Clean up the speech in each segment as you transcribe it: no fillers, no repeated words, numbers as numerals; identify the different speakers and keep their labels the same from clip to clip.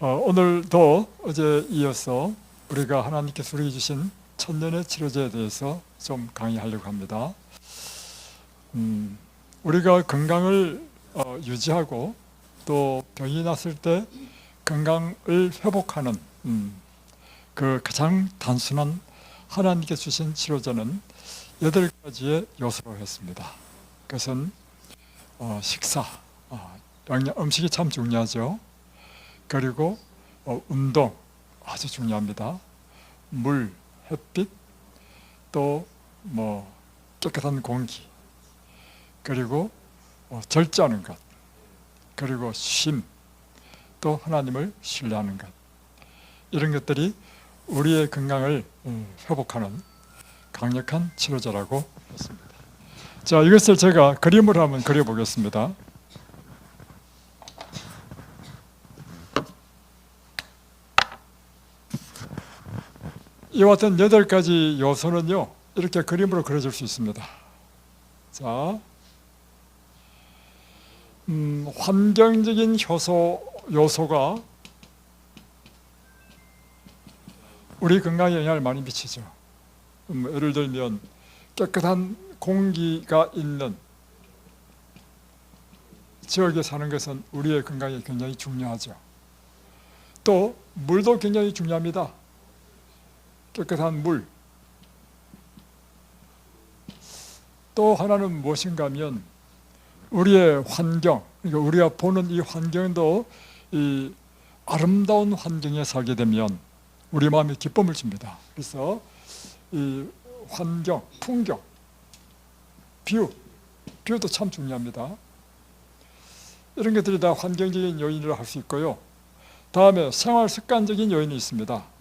Speaker 1: 오늘도 어제 이어서 우리가 하나님께서 우리에게 주신 천년의 치료제에 대해서 좀 강의하려고 합니다. 우리가 건강을 유지하고 또 병이 났을 때 건강을 회복하는 그 가장 단순한 하나님께서 주신 치료제는 8가지의 요소로 했습니다. 그것은 식사, 음식이 참 중요하죠. 그리고 운동 아주 중요합니다. 물, 햇빛, 또 깨끗한 공기, 그리고 절제하는 것, 그리고 쉼, 또 하나님을 신뢰하는 것, 이런 것들이 우리의 건강을 회복하는 강력한 치료제라고 했습니다. 자, 이것을 제가 그림으로 한번 그려보겠습니다. 이와 같은 8가지 요소는요, 이렇게 그림으로 그려줄 수 있습니다. 자, 환경적인 요소가 우리 건강에 영향을 많이 미치죠. 예를 들면 깨끗한 공기가 있는 지역에 사는 것은 우리의 건강에 굉장히 중요하죠. 또 물도 굉장히 중요합니다. 깨끗한 물. 또 하나는 무엇인가 하면 우리의 환경, 그러니까 우리가 보는 이 환경도 이 아름다운 환경에 살게 되면 우리 마음에 기쁨을 줍니다. 그래서 이 환경, 풍경, 뷰도 참 중요합니다. 이런 것들이 다 환경적인 요인이라 할 수 있고요. 다음에 생활 습관적인 요인이 있습니다.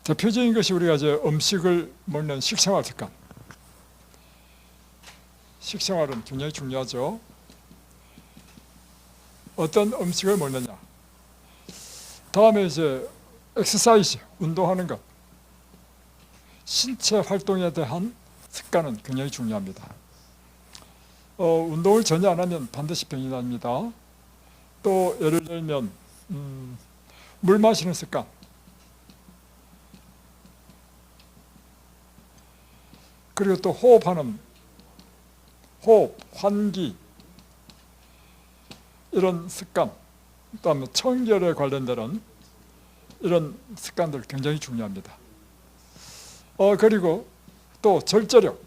Speaker 1: 대표적인 것이 우리가 이제 음식을 먹는 식생활 습관. 식생활은 굉장히 중요하죠. 어떤 음식을 먹느냐. 다음에 이제 엑서사이즈, 운동하는 것. 신체 활동에 대한 습관은 굉장히 중요합니다. 운동을 전혀 안 하면 반드시 병이 납니다. 또 예를 들면 물 마시는 습관. 그리고 또 호흡, 환기, 이런 습관, 그다음에 청결에 관련되는 이런 습관들 굉장히 중요합니다. 그리고 또 절제력,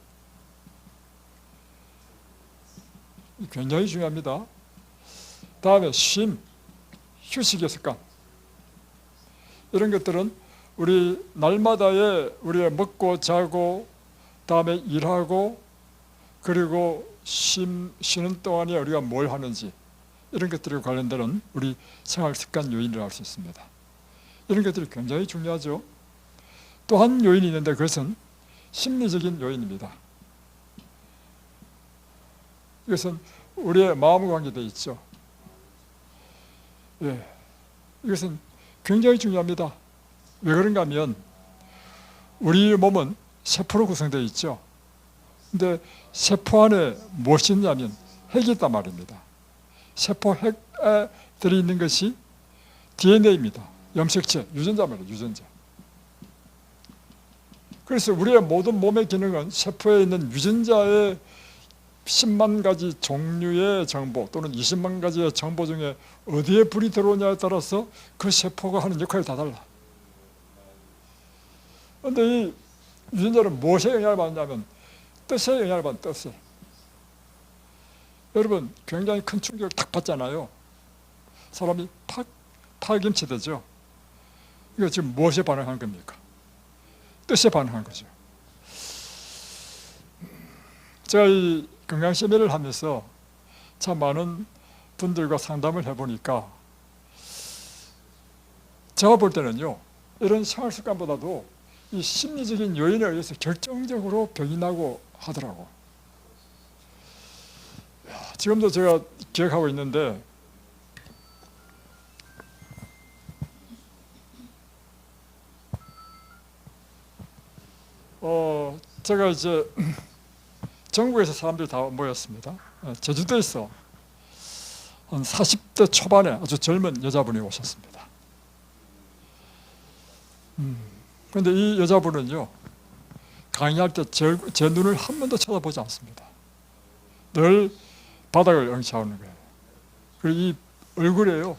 Speaker 1: 굉장히 중요합니다. 다음에 휴식의 습관, 이런 것들은 우리 날마다의 우리의 먹고 자고 다음에 일하고 그리고 쉬는 동안에 우리가 뭘 하는지, 이런 것들에 관련되는 우리 생활 습관 요인이라고 할 수 있습니다. 이런 것들이 굉장히 중요하죠. 또 한 요인이 있는데 그것은 심리적인 요인입니다. 이것은 우리의 마음과 관계되어 있죠. 이것은 굉장히 중요합니다. 왜 그런가 하면 우리 몸은 세포로 구성되어 있죠. 근데 세포 안에 무엇이 있냐면 핵이 있단 말입니다. 세포 핵에 들어있는 것이 DNA입니다. 염색체, 유전자 말이에요. 유전자. 그래서 우리의 모든 몸의 기능은 세포에 있는 유전자의 10만 가지 종류의 정보 또는 20만 가지의 정보 중에 어디에 불이 들어오냐에 따라서 그 세포가 하는 역할이 다 달라. 그런데 이 유전자는 무엇에 영향을 받느냐면 뜻에 영향을 받는, 뜻에. 여러분, 굉장히 큰 충격을 탁 받잖아요. 사람이 파김치되죠. 이거 지금 무엇에 반응한 겁니까? 뜻에 반응한 거죠. 제가 이 건강 세미나를 하면서 참 많은 분들과 상담을 해보니까 제가 볼 때는요, 이런 생활 습관보다도 이 심리적인 요인에 의해서 결정적으로 병이 나고 하더라고. 지금도 제가 기억하고 있는데 제가 이제 전국에서 사람들이 다 모였습니다. 제주도에서 한 40대 초반에 아주 젊은 여자분이 오셨습니다. 그런데 이 여자분은요, 강의할 때 제 눈을 한 번도 쳐다보지 않습니다. 늘 바닥을 응시하는 거예요. 그리고 이 얼굴에요,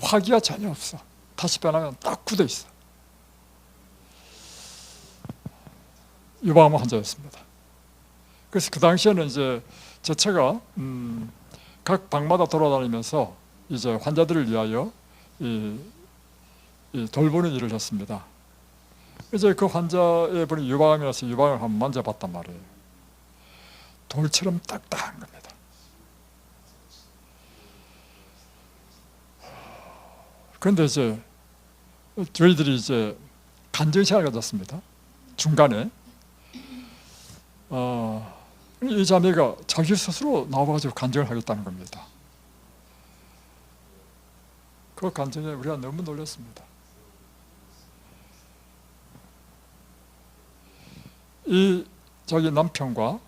Speaker 1: 화기가 전혀 없어. 다시 변하면 딱 굳어 있어. 유방암 환자였습니다. 그래서 그 당시에는 이제 제 차가 각 방마다 돌아다니면서 이제 환자들을 위하여 이 돌보는 일을 했습니다. 이제 그 환자의 분이 유방암이라서 유방을 한번 만져봤단 말이에요. 돌처럼 딱딱한 겁니다. 그런데 이제 저희들이 이제 간증 시간을 가졌습니다. 중간에 이 자매가 자기 스스로 나와가지고 간증을 하겠다는 겁니다. 그 간증에 우리가 너무 놀랐습니다. 이 자기 남편과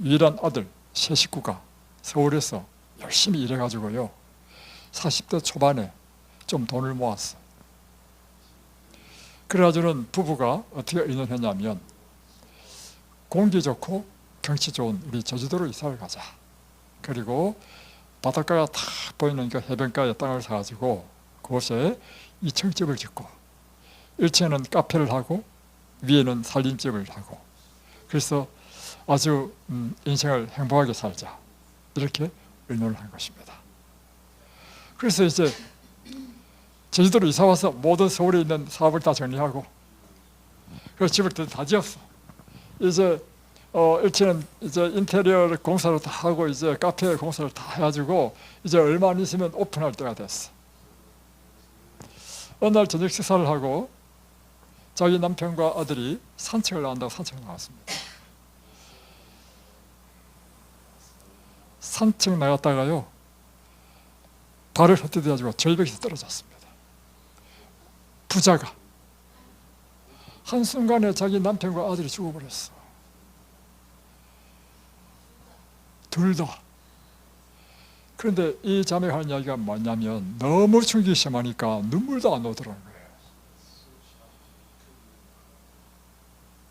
Speaker 1: 유일한 아들 세 식구가 서울에서 열심히 일해가지고요, 40대 초반에 좀 돈을 모았어. 그래가지고는 부부가 어떻게 의논했냐면, 공기 좋고 경치 좋은 우리 제주도로 이사를 가자. 그리고 바닷가가 탁 보이는 그 해변가에 땅을 사가지고 그곳에 2층집을 짓고 1층에는 카페를 하고 위에는 살림집을 하고, 그래서 아주 인생을 행복하게 살자, 이렇게 의논을 한 것입니다. 그래서 이제 제주도로 이사 와서 모든 서울에 있는 사업을 다 정리하고, 그래서 집을 다 지었어. 이제 1층은 이제 인테리어 공사를 다 하고 이제 카페 공사를 다 해가지고 이제 얼마 안 있으면 오픈할 때가 됐어. 어느 날 저녁 식사를 하고 자기 남편과 아들이 산책을 나간다고 산책을 나갔습니다. 산책 나갔다가요, 발을 헛디뎌가지고 절벽에서 떨어졌습니다. 부자가 한순간에 자기 남편과 아들이 죽어버렸어. 둘 다. 그런데 이 자매가 하는 이야기가 뭐냐면, 너무 충격이 심하니까 눈물도 안 오더라는 거예요.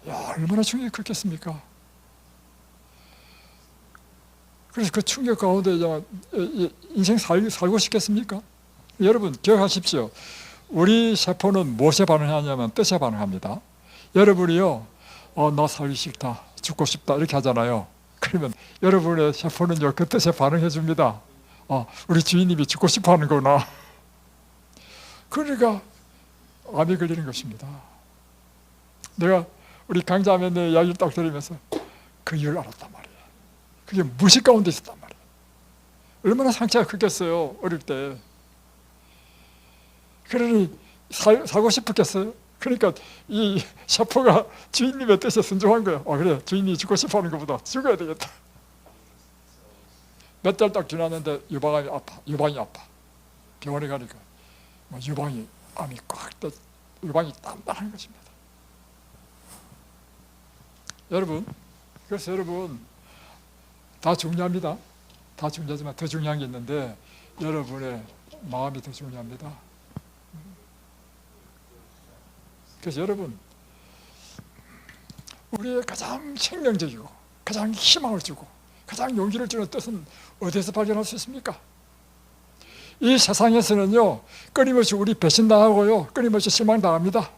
Speaker 1: 야, 얼마나 충격이 컸겠습니까? 그래서 그 충격 가운데 인생 살고 싶겠습니까? 여러분 기억하십시오. 우리 세포는 무엇에 반응하냐면 뜻에 반응합니다. 여러분이요, 나 살기 싫다, 죽고 싶다 이렇게 하잖아요. 그러면 여러분의 세포는요, 그 뜻에 반응해 줍니다. 우리 주인님이 죽고 싶어 하는 거구나. 그러니까 암이 걸리는 것입니다. 내가 우리 강자매의 이야기를 딱 들으면서 그 이유를 알았단 말이에요. 그게 무식 가운데 있었단 말이에요. 얼마나 상처가 크겠어요, 어릴 때. 그러니 살고 싶었겠어요? 그러니까 이 세포가 주인님의 뜻에 순종한 거예요. 그래, 주인이 죽고 싶어 하는 것보다 죽어야 되겠다. 몇 달 딱 지났는데 유방이 아파. 병원에 가니까 유방이 암이 꽉 떠, 유방이 단단한 것입니다. 여러분, 그래서 여러분 다 중요합니다. 다 중요하지만 더 중요한 게 있는데, 여러분의 마음이 더 중요합니다. 그래서 여러분, 우리의 가장 생명적이고 가장 희망을 주고 가장 용기를 주는 뜻은 어디에서 발견할 수 있습니까? 이 세상에서는요, 끊임없이 우리 배신당하고요, 끊임없이 실망당합니다.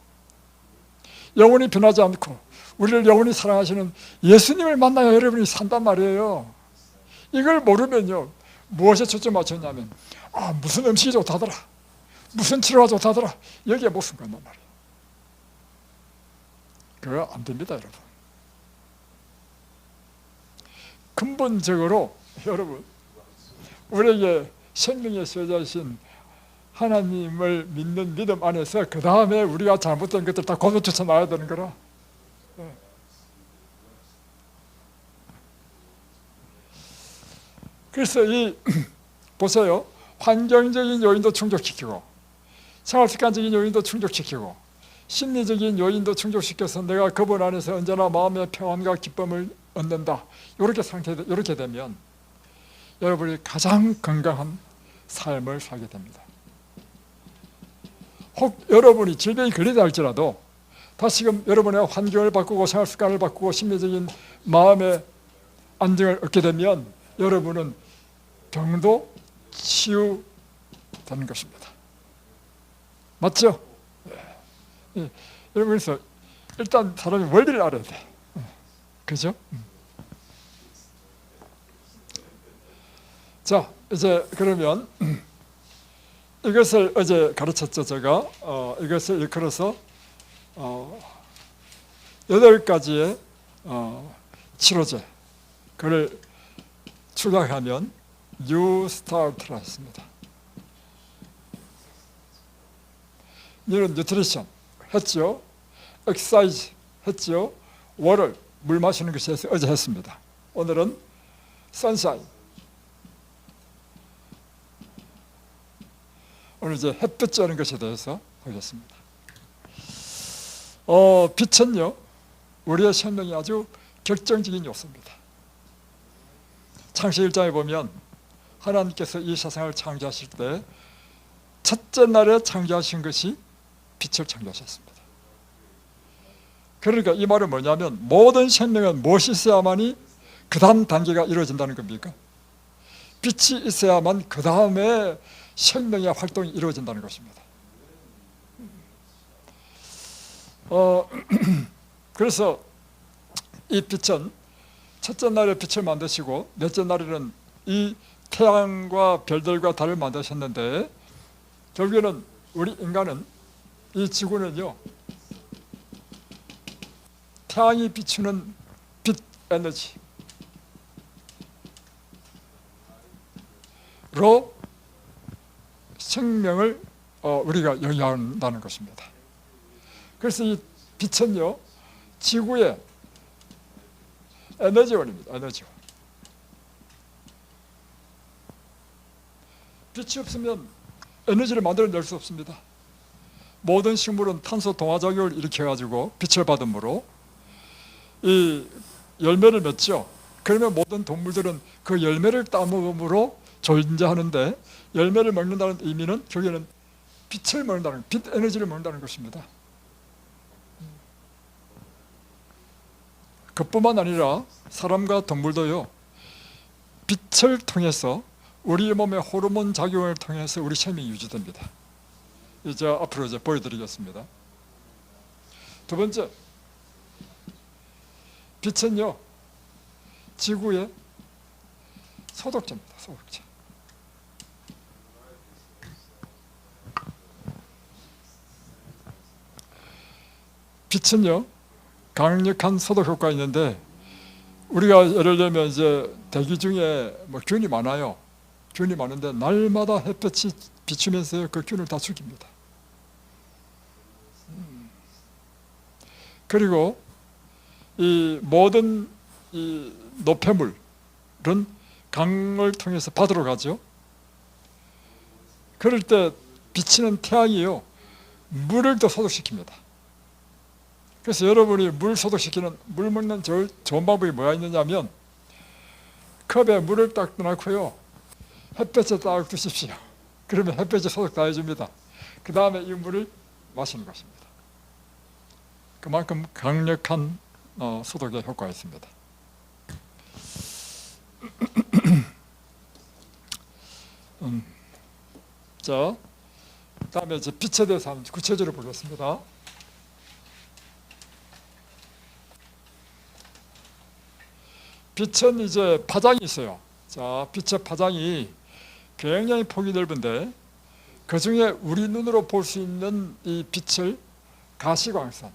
Speaker 1: 영원히 변하지 않고 우리를 영원히 사랑하시는 예수님을 만나야 여러분이 산단 말이에요. 이걸 모르면요, 무엇에 초점 맞췄냐면, 무슨 음식이 좋다더라, 무슨 치료가 좋다더라, 여기에 목숨 건단 말이에요. 그거 안 됩니다, 여러분. 근본적으로 여러분, 우리에게 생명의 수혜자이신 하나님을 믿는 믿음 안에서 그 다음에 우리가 잘못된 것들 다 고쳐쳐 나와야 되는 거라. 그래서 보세요, 환경적인 요인도 충족시키고 생활습관적인 요인도 충족시키고 심리적인 요인도 충족시켜서 내가 그분 안에서 언제나 마음의 평안과 기쁨을 얻는다. 이렇게 되면 여러분이 가장 건강한 삶을 살게 됩니다. 혹 여러분이 질병이 걸리다 할지라도 다시금 여러분의 환경을 바꾸고 생활 습관을 바꾸고 심리적인 마음의 안정을 얻게 되면 여러분은 병도 치유되는 것입니다. 맞죠? 예. 여러분께서 일단 사람이 원리를 알아야 돼. 그죠? 자, 이제 그러면 이것을 어제 가르쳤죠, 제가. 이것을 일컬어서 8가지의 치료제, 그걸 추가하면 뉴 스타트라 했습니다. 이런 뉴트리션 했죠, 엑서사이즈 했죠, 워를 물 마시는 것이 어제 했습니다. 오늘은 선샤인, 오늘 이제 햇볕 쬐는 것에 대해서 하겠습니다. 빛은요, 우리의 생명이 아주 결정적인 요소입니다. 창세기 1장에 보면 하나님께서 이 세상을 창조하실 때 첫째 날에 창조하신 것이 빛을 창조하셨습니다. 그러니까 이 말은 뭐냐면 모든 생명은 무엇이 있어야만이 그 다음 단계가 이루어진다는 겁니까? 빛이 있어야만 그 다음에 생명의 활동이 이루어진다는 것입니다. 그래서 이 빛은 첫째 날에 빛을 만드시고 넷째 날에는 이 태양과 별들과 달을 만드셨는데, 결국에는 우리 인간은, 이 지구는요, 태양이 비추는 빛 에너지로 생명을 우리가 영위한다는 것입니다. 그래서 이 빛은요, 지구의 에너지원입니다. 에너지원. 빛이 없으면 에너지를 만들어낼 수 없습니다. 모든 식물은 탄소 동화작용을 일으켜가지고 빛을 받음으로 이 열매를 맺죠. 그러면 모든 동물들은 그 열매를 따먹음으로 존재하는데, 열매를 먹는다는 의미는 결국에는 빛을 먹는다는, 빛 에너지를 먹는다는 것입니다. 그뿐만 아니라 사람과 동물도요, 빛을 통해서 우리 몸의 호르몬 작용을 통해서 우리 생명이 유지됩니다. 이제 앞으로 이제 보여드리겠습니다. 두 번째, 빛은요, 지구의 소독제입니다. 소독제. 빛은요, 강력한 소독 효과가 있는데, 우리가 예를 들면 이제 대기 중에 뭐 균이 많아요. 균이 많은데 날마다 햇볕이 비추면서 그 균을 다 죽입니다. 그리고 이 모든 이 노폐물은 강을 통해서 바다로 가죠. 그럴 때 비치는 태양이요, 물을 더 소독시킵니다. 그래서 여러분이 물 소독시키는, 물 먹는 좋은 방법이 뭐가 있느냐면, 컵에 물을 딱 넣고요, 햇볕에 딱 두십시오. 그러면 햇볕이 소독 다 해줍니다. 그 다음에 이 물을 마시는 것입니다. 그만큼 강력한 소독의 효과가 있습니다. 자, 다음에 이제 빛에 대해서 한번 구체적으로 보겠습니다. 빛은 이제 파장이 있어요. 자, 빛의 파장이 굉장히 폭이 넓은데, 그 중에 우리 눈으로 볼 수 있는 이 빛을 가시광선,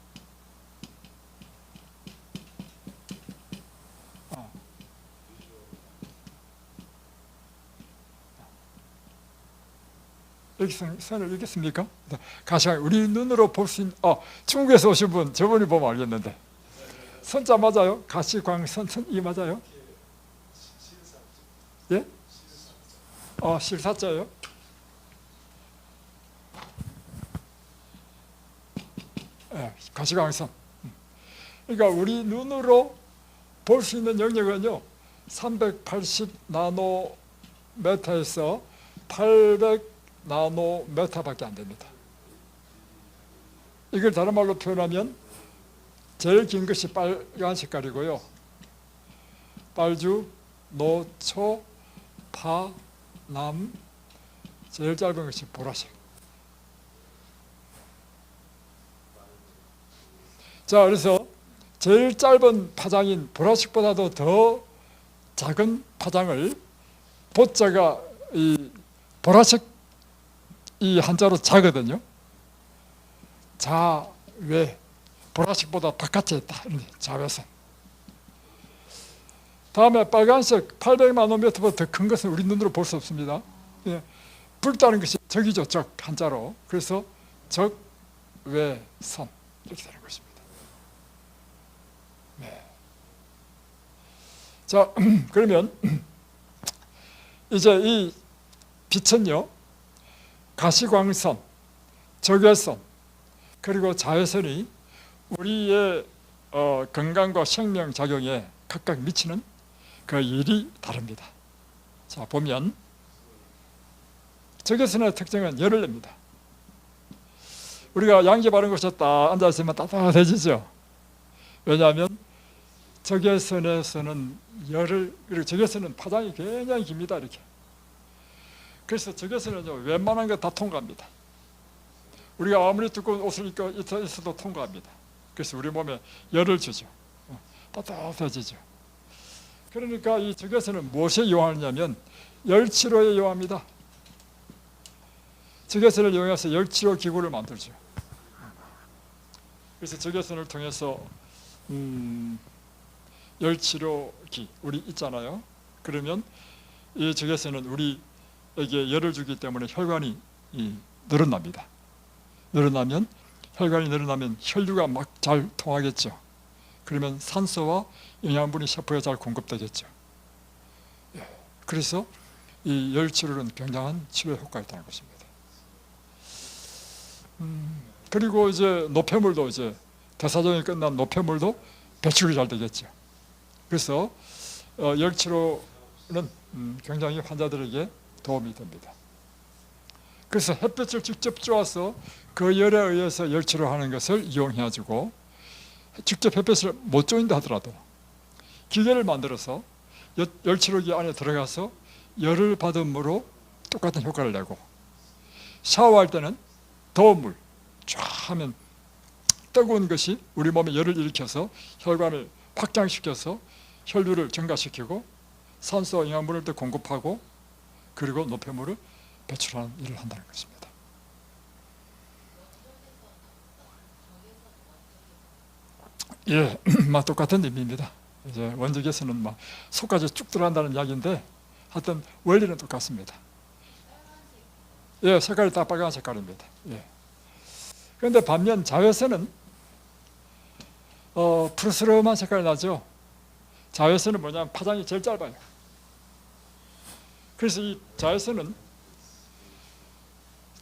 Speaker 1: 여기 선을 읽겠습니까? 가시광, 우리 눈으로 볼 수 있는, 중국에서 오신 분, 저분이 보면 알겠는데, 선자 맞아요? 가시광선, 이 맞아요? 예? 실사자요? 예, 가시광선. 그러니까 우리 눈으로 볼 수 있는 영역은요, 380 나노 나노메타에서 800 나노메타밖에 안 됩니다. 이걸 다른 말로 표현하면 제일 긴 것이 빨간 색깔이고요. 빨주, 노초, 파, 남, 제일 짧은 것이 보라색. 자, 그래서 제일 짧은 파장인 보라색보다도 더 작은 파장을 보자가 이 보라색 이 한자로 자거든요. 자외, 보라색보다 바깥에 있다. 자외선. 다음에 빨간색 800나노미터보다 더 큰 것은 우리 눈으로 볼 수 없습니다. 예, 붉다는 것이 적이죠. 적 한자로. 그래서 적외선 이렇게 되는 것입니다. 네. 자, 그러면 이제 이 빛은요, 가시광선, 적외선, 그리고 자외선이 우리의 건강과 생명작용에 각각 미치는 그 일이 다릅니다. 자, 보면 적외선의 특징은 열을 냅니다. 우리가 양지 바른 곳에 딱 앉아있으면 따뜻해지죠. 왜냐하면 적외선에서는 열을, 그리고 적외선은 파장이 굉장히 깁니다. 이렇게. 그래서 적외선은요, 웬만한 거 다 통과합니다. 우리가 아무리 두꺼운 옷을 입고 있어도 통과합니다. 그래서 우리 몸에 열을 주죠. 따뜻해지죠. 그러니까 이 적외선은 무엇에 이용하느냐면 열치료에 이용합니다. 적외선을 이용해서 열치료 기구를 만들죠. 그래서 적외선을 통해서 열치료기 우리 있잖아요. 그러면 이 적외선은 우리에게 열을 주기 때문에 혈관이 늘어납니다. 혈관이 늘어나면 혈류가 막 잘 통하겠죠. 그러면 산소와 영양분이 세포에 잘 공급되겠죠. 그래서 이 열치료는 굉장한 치료 효과가 있다는 것입니다. 그리고 이제 노폐물도 이제 대사정이 끝난 노폐물도 배출이 잘 되겠죠. 그래서 열치료는 굉장히 환자들에게 도움이 됩니다. 그래서 햇볕을 직접 쬐어서 그 열에 의해서 열치료하는 것을 이용해가지고 직접 햇볕을 못 쬐인다 하더라도 기계를 만들어서 열치료기 안에 들어가서 열을 받음으로 똑같은 효과를 내고, 샤워할 때는 더운 물 쫙 하면 뜨거운 것이 우리 몸에 열을 일으켜서 혈관을 확장시켜서 혈류를 증가시키고 산소 영양분을 또 공급하고 그리고 노폐물을 배출하는 일을 한다는 것입니다. 예, 똑같은 의미입니다. 이제 원적에서는 속까지 쭉 들어간다는 이야기인데 하여튼 원리는 똑같습니다. 예, 색깔이 다 빨간 색깔입니다. 예. 그런데 반면 자외선은 푸르스름한 색깔이 나죠. 자외선은 뭐냐면 파장이 제일 짧아요. 그래서 이 자외선은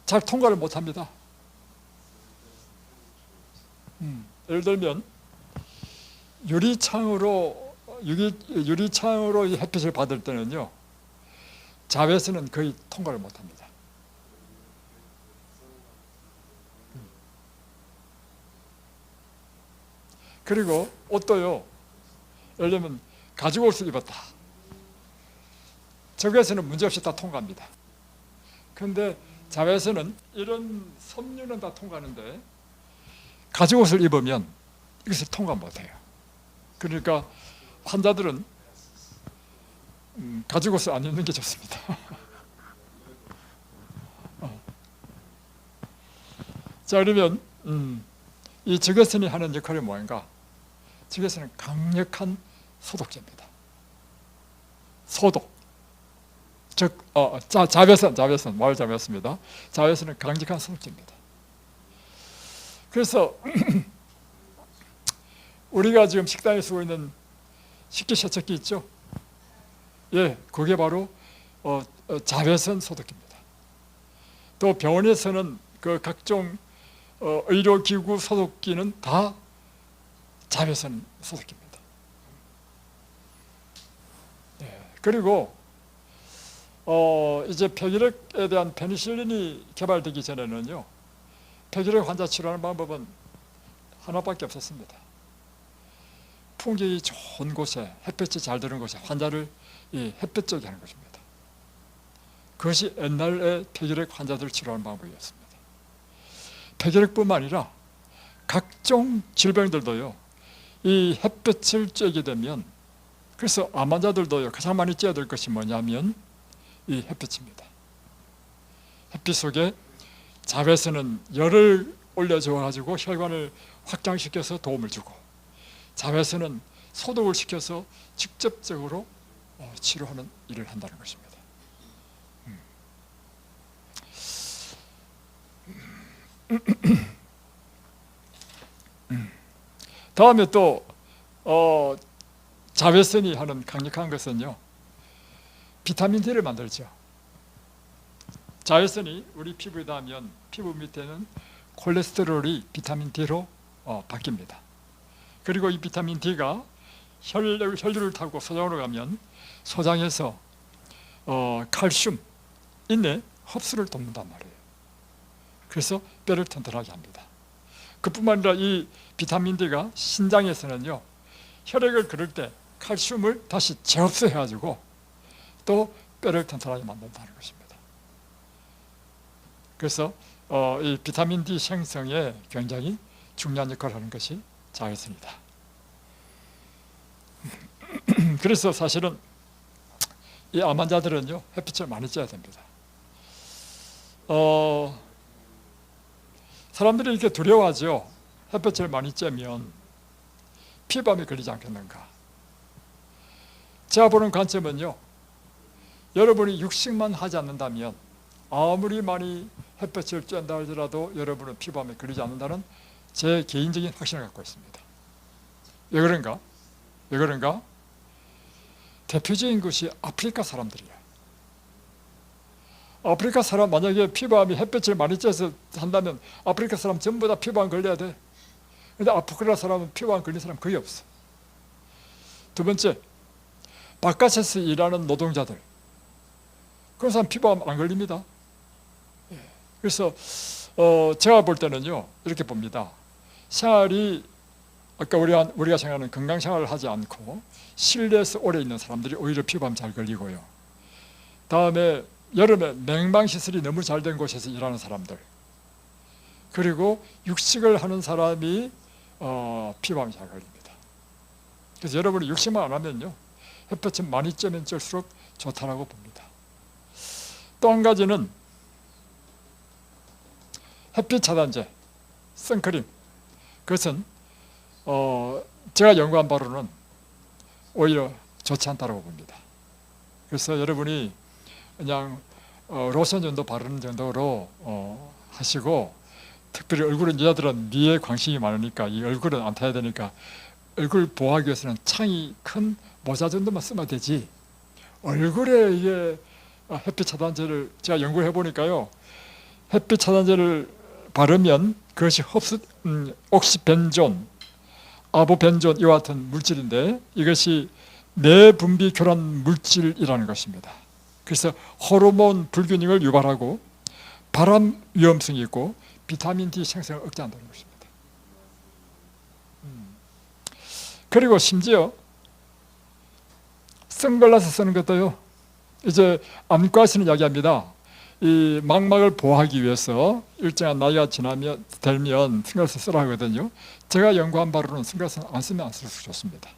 Speaker 1: 잘 통과를 못합니다. 예를 들면 유리창으로 이 햇빛을 받을 때는요, 자외선은 거의 통과를 못합니다. 그리고 옷도요, 예를 들면 가죽 옷을 입었다. 적외선은 문제없이 다 통과합니다. 그런데 자외선은 이런 섬유는 다 통과하는데 가죽 옷을 입으면 이것을 통과 못해요. 그러니까 환자들은 가죽 옷을 안 입는 게 좋습니다. 자, 그러면 이 적외선이 하는 역할이 뭔가? 적외선은 강력한 소독제입니다. 소독. 즉, 자외선, 말 잘못했습니다. 자외선은 강력한 소독제입니다. 그래서 우리가 지금 식당에 쓰고 있는 식기세척기 있죠? 예, 그게 바로 자외선 소독기입니다. 또 병원에서는 그 각종 의료기구 소독기는 다 자외선 소독기입니다. 예, 그리고 이제 폐결핵에 대한 페니실린이 개발되기 전에는요, 폐결핵 환자 치료하는 방법은 하나밖에 없었습니다. 풍경이 좋은 곳에, 햇볕이 잘 드는 곳에 환자를 이 햇볕 쬐게 하는 것입니다. 그것이 옛날의 폐결핵 환자들을 치료하는 방법이었습니다. 폐결핵뿐만 아니라 각종 질병들도요, 이 햇볕을 쬐게 되면, 그래서 암 환자들도요, 가장 많이 쬐야 될 것이 뭐냐면 이 햇빛입니다. 햇빛 속에 자외선은 열을 올려줘 가지고 혈관을 확장시켜서 도움을 주고, 자외선은 소독을 시켜서 직접적으로 치료하는 일을 한다는 것입니다. 다음에 또 자외선이 하는 강력한 것은요, 비타민 D를 만들죠. 자외선이 우리 피부에 닿으면 피부 밑에는 콜레스테롤이 비타민 D로 바뀝니다. 그리고 이 비타민 D가 혈류를 타고 소장으로 가면 소장에서 칼슘, 인내 흡수를 돕는단 말이에요. 그래서 뼈를 튼튼하게 합니다. 그뿐만 아니라 이 비타민 D가 신장에서는요, 혈액을 그릴 때 칼슘을 다시 재흡수해가지고 또 뼈를 튼튼하게 만든다는 것입니다. 그래서 이 비타민 D 생성에 굉장히 중요한 역할을 하는 것이 자외선이다. 그래서 사실은 이 암 환자들은요, 햇빛을 많이 쬐야 됩니다. 사람들이 이렇게 두려워하죠. 햇볕을 많이 쬐면 피부암에 걸리지 않겠는가. 제가 보는 관점은요, 여러분이 육식만 하지 않는다면 아무리 많이 햇볕을 쬐다 하더라도 여러분은 피부암에 걸리지 않는다는 제 개인적인 확신을 갖고 있습니다. 왜 그런가? 왜 그런가? 대표적인 것이 아프리카 사람들이에요. 아프리카 사람 만약에 피부암이 햇볕을 많이 쬐서 한다면 아프리카 사람 전부 다 피부암 걸려야 돼. 근데 아프리카 사람은 피부암 걸린 사람 거의 없어. 두 번째, 바깥에서 일하는 노동자들, 그런 사람 피부암 안 걸립니다. 그래서 제가 볼 때는요, 이렇게 봅니다. 생활이 아까 우리가 생각하는 건강 생활을 하지 않고 실내에서 오래 있는 사람들이 오히려 피부암 잘 걸리고요. 다음에 여름에 냉방시설이 너무 잘 된 곳에서 일하는 사람들, 그리고 육식을 하는 사람이 피부암이 잘 걸립니다. 그래서 여러분이 육식만 안 하면요, 햇볕은 많이 쬐면 쬐수록 좋다라고 봅니다. 또 한 가지는 햇빛 차단제, 선크림. 그것은 제가 연구한 바로는 오히려 좋지 않다고 봅니다. 그래서 여러분이 그냥 로션 정도 바르는 정도로 하시고, 특별히 얼굴은 여자들은 미에 관심이 많으니까 이 얼굴은 안 타야 되니까 얼굴 보호하기 위해서는 창이 큰 모자 정도만 쓰면 되지, 얼굴에 이게 햇빛 차단제를 제가 연구해 보니까요, 햇빛 차단제를 바르면 그것이 옥시벤존, 아보벤존 이와 같은 물질인데, 이것이 내분비 교란 물질이라는 것입니다. 그래서 호르몬 불균형을 유발하고 발암 위험성이 있고 비타민 D 생성을 억제한다는 것입니다. 그리고 심지어 선글라스 쓰는 것도요, 이제 안과에서는 이야기합니다. 이 망막을 보호하기 위해서 일정한 나이가 되면 선글라스 쓰라 하거든요. 제가 연구한 바로는 선글라스는 안 쓰면 안 쓸수록 좋습니다.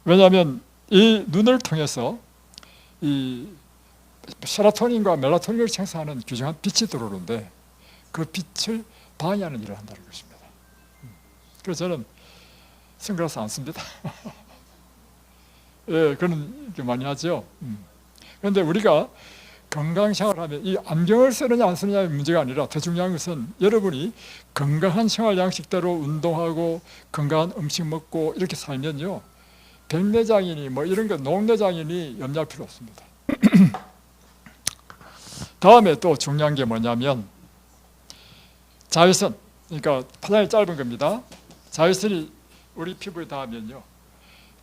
Speaker 1: 왜냐하면 이 눈을 통해서 이 세로토닌과 멜라토닌을 생성하는 귀중한 빛이 들어오는데 그 빛을 방해하는 일을 한다는 것입니다. 그래서 저는 선글라스 안 씁니다. 예, 그런 게 많이 하죠. 그런데 우리가 건강생활하면 이 안경을 쓰느냐 안 쓰느냐의 문제가 아니라 더 중요한 것은 여러분이 건강한 생활 양식대로 운동하고 건강한 음식 먹고 이렇게 살면요, 백내장이니 뭐 이런 거 녹내장이니 염려할 필요 없습니다. 다음에 또 중요한 게 뭐냐면 자외선, 그러니까 파장이 짧은 겁니다. 자외선이 우리 피부에 닿으면요,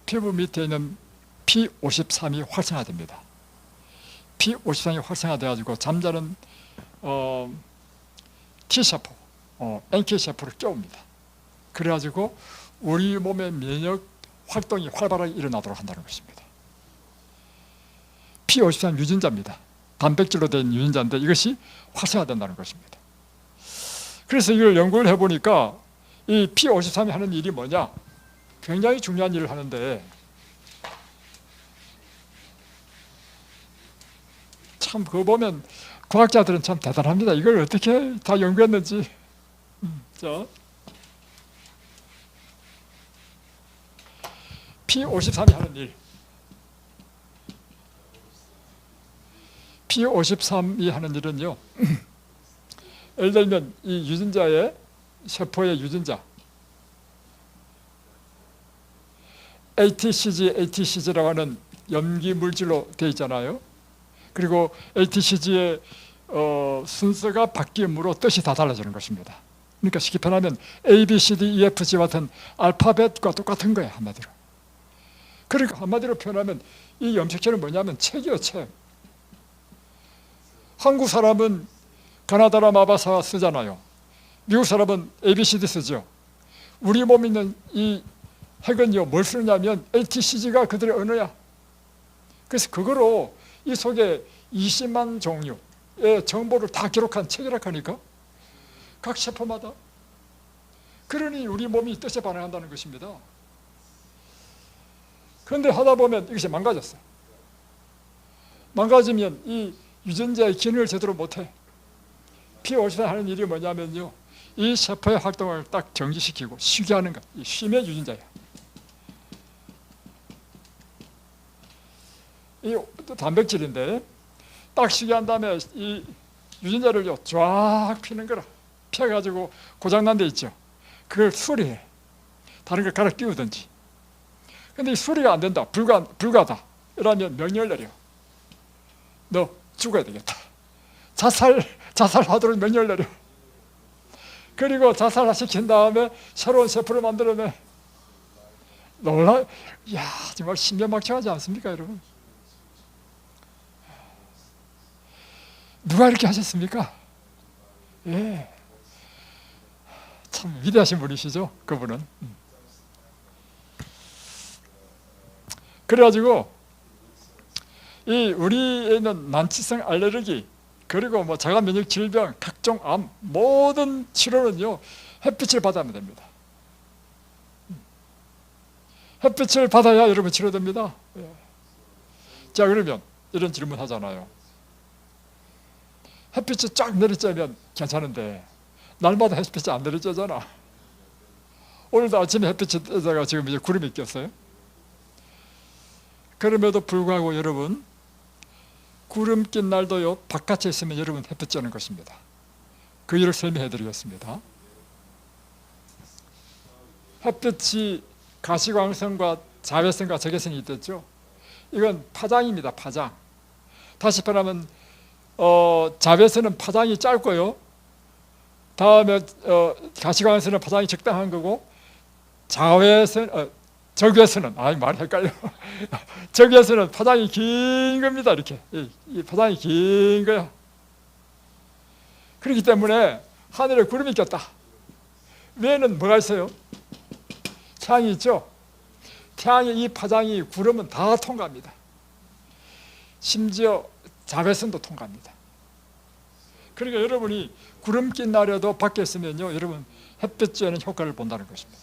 Speaker 1: 피부 밑에 있는 P53이 활성화됩니다. P53이 활성화돼가지고 잠자는 T세포, NK세포를 깨웁니다. 그래가지고 우리 몸의 면역 활동이 활발하게 일어나도록 한다는 것입니다. P53 유전자입니다. 단백질로 된 유전자인데 이것이 활성화된다는 것입니다. 그래서 이걸 연구를 해보니까 이 P53이 하는 일이 뭐냐? 굉장히 중요한 일을 하는데, 참 그거 보면 과학자들은 참 대단합니다. 이걸 어떻게 다 연구했는지. 자, P53이 하는 일. P53이 하는 일은요, 예를 들면 이 유전자의 세포의 유전자 ATCG라고 하는 염기 물질로 되어 있잖아요. 그리고 ATCG의 순서가 바뀜으로 뜻이 다 달라지는 것입니다. 그러니까 쉽게 표현하면 A, B, C, D, E, F, G 같은 알파벳과 똑같은 거예요, 한마디로. 그러니까 한마디로 표현하면 이 염색체는 뭐냐면 책이에요, 책. 한국 사람은 가나다라 마바사 쓰잖아요. 미국 사람은 ABCD 쓰죠. 우리 몸에 있는 이 핵은요, 뭘 쓰느냐면 ATCG가 그들의 언어야. 그래서 그거로 이 속에 20만 종류의 정보를 다 기록한 책이라 하니까 각 세포마다. 그러니 우리 몸이 뜻에 반응한다는 것입니다. 그런데 하다 보면 이것이 망가졌어요. 망가지면 이 유전자의 기능을 제대로 못해. P53 하는 일이 뭐냐면요, 이 세포의 활동을 딱 정지시키고 쉬게 하는 것. 이 쉼의 유전자예요. 이 단백질인데 딱 쉬게 한 다음에 이 유전자를요 쫙 피는 거라. 피해가지고 고장난 데 있죠. 그걸 수리해. 다른 걸 갈아 끼우든지. 근데 이 수리가 안 된다. 불가다. 이러면 명령을 내려. 너 죽어야 되겠다. 자살하도록 명령을 내려. 그리고 자살시킨 다음에 새로운 세포를 만들어내. 놀라, 이야, 정말 신비막창하지 않습니까, 여러분? 누가 이렇게 하셨습니까? 예. 참 위대하신 분이시죠, 그분은. 그래가지고, 이 우리에 있는 난치성 알레르기, 그리고 뭐 자가 면역 질병, 각종 암, 모든 치료는요, 햇빛을 받아야 됩니다. 햇빛을 받아야 여러분 치료됩니다. 예. 자, 그러면 이런 질문 하잖아요. 햇빛이 쫙 내리쬐면 괜찮은데 날마다 햇빛이 안 내리쬐잖아. 오늘도 아침에 햇빛이 뜨다가 지금 이제 구름이 꼈어요. 그럼에도 불구하고 여러분, 구름 낀 날도요, 바깥에 있으면 여러분 햇빛 쬐는 것입니다. 그 일을 설명해 드리겠습니다. 햇빛이 가시광선과 자외선과 적외선이 있겠죠. 이건 파장입니다, 파장. 다시 말하면 자외선은 파장이 짧고요. 다음에 가시광선은 파장이 적당한 거고, 적외선은 말이 헷갈려. 적외선은 파장이 긴 겁니다. 이렇게 이 파장이 긴 거야. 그렇기 때문에 하늘에 구름이 꼈다. 위에는 뭐가 있어요? 태양이 있죠. 태양의 이 파장이 구름은 다 통과합니다. 심지어 자외선도 통과합니다. 그러니까 여러분이 구름 낀 날에도 밖에 있으면요, 여러분 햇볕 쬐는 효과를 본다는 것입니다.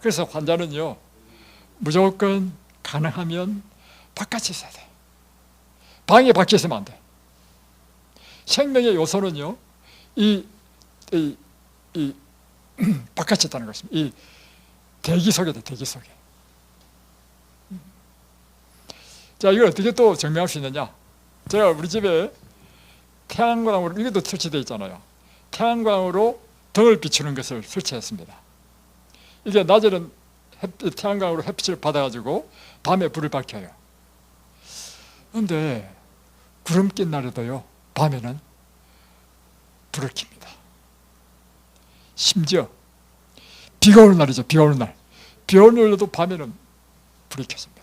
Speaker 1: 그래서 환자는요, 무조건 가능하면 바깥에 있어야 돼. 방에 밖에 있으면 안 돼. 생명의 요소는요, 바깥에 있다는 것입니다. 이 대기 속에 돼, 대기 속에. 자, 이걸 어떻게 또 증명할 수 있느냐? 제가 우리 집에 태양광으로, 이것도 설치되어 있잖아요. 태양광으로 등을 비추는 것을 설치했습니다. 이게 낮에는 태양광으로 햇빛을 받아가지고 밤에 불을 밝혀요. 그런데 구름 낀 날에도요, 밤에는 불을 켭니다. 심지어 비가 오는 날이죠. 비가 오는 날. 비 오는 날에도 밤에는 불이 켜집니다.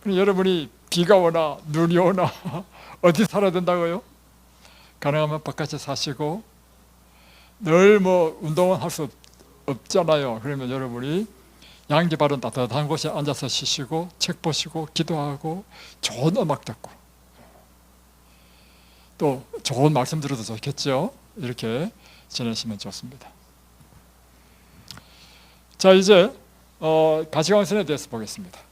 Speaker 1: 여러분이 비가 오나 눈이 오나 어디 살아야 된다고요? 가능하면 바깥에 사시고, 늘 뭐 운동은 할 수 없잖아요. 그러면 여러분이 양지 바른 따뜻한 곳에 앉아서 쉬시고 책 보시고 기도하고 좋은 음악 듣고 또 좋은 말씀 들어도 좋겠죠. 이렇게 지내시면 좋습니다. 자, 이제 가시광선에 대해서 보겠습니다.